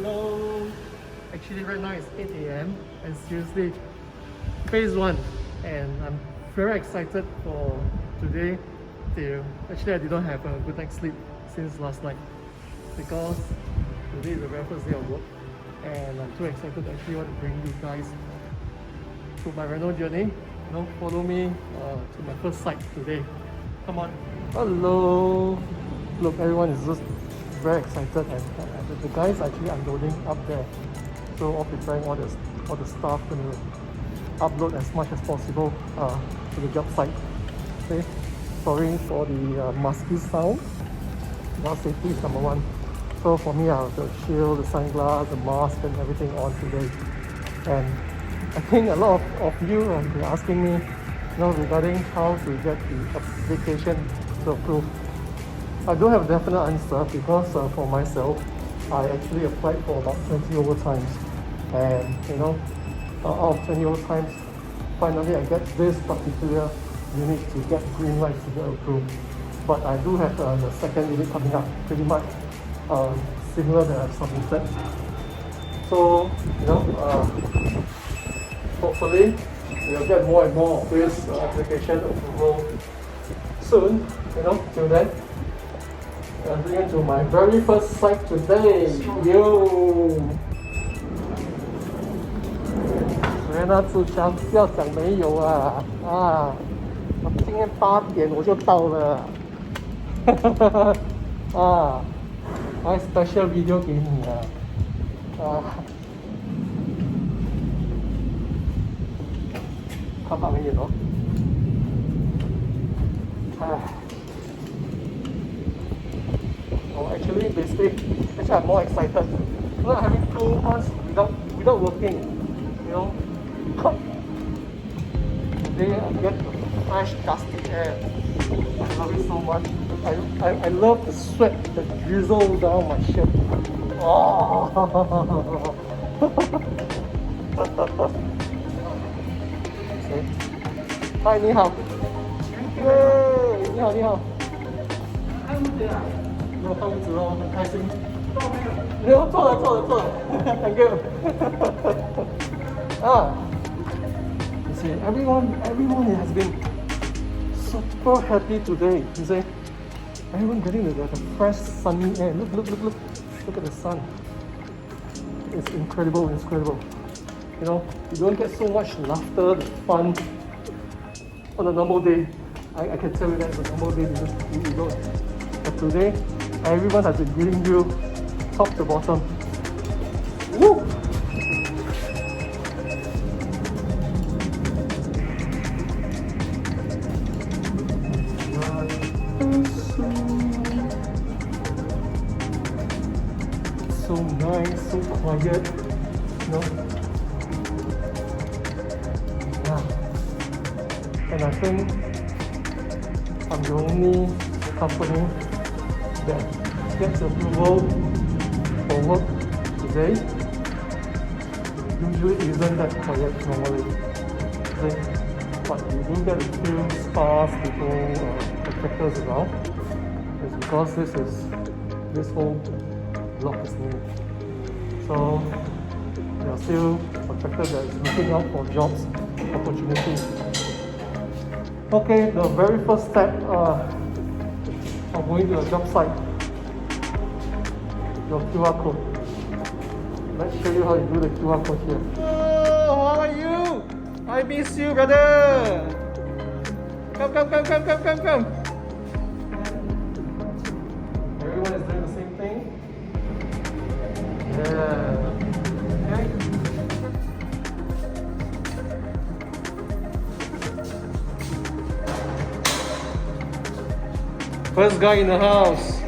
Hello! Actually right now it's 8 a.m. and seriously, phase 1, and I'm very excited for today. Actually I didn't have a good night's sleep since last night because today is the very first day of work and I'm too excited to actually want to bring you guys to my rental journey. Follow me to my first site today. Come on. Hello! Look, everyone is just very excited and the guys are actually unloading up there. So all preparing all the stuff to upload as much as possible to the job site. Okay, sorry for the musky sound. Now safety is number one. So for me, I have the shield, the sunglasses, the mask and everything on today. And I think a lot of you have been asking me regarding how to get the application to approve. I don't have a definite answer because for myself, I actually applied for about 20 overtimes. And out of 20 overtimes, finally I get this particular unit to get green light to get approved. But I do have the second unit coming up, pretty much similar that I've submitted. So, hopefully we'll get more and more of this application approval soon. Till then, I'm going to my very first site today. Yo! 所以呢，之前要讲没有啊？我今天8点我就到了，还 special video 给你看旁边哦。Basically, I'm more excited. Not having 2 months without working, Today I get fresh, dusty air. I love it so much. I love the sweat that drizzles down my shirt. Hi, 你好。你好。没有放子哦，很开心。没有错了 ，Thank you 。You see, everyone has been super happy today. You see, everyone getting the fresh sunny air. Look at the sun. It's incredible. You don't get so much laughter, the fun on a normal day. I can tell you that on a normal day you don't. But today, everyone has been greeting you top to bottom. Woo! So nice, so quiet, Yeah. And I think I'm the only company that gets approval for work today. Usually isn't that quiet normally. But you do get a few spas, people, contractors around. It's because this whole block is new. So there are still contractors that is looking out for jobs, opportunities. Okay, the very first step of going to a job site, your QR code. Let's show you how you do the QR code here. Oh, how are you? I miss you, brother. Come. Everyone is doing the same thing. Yeah. Okay. First guy in the house.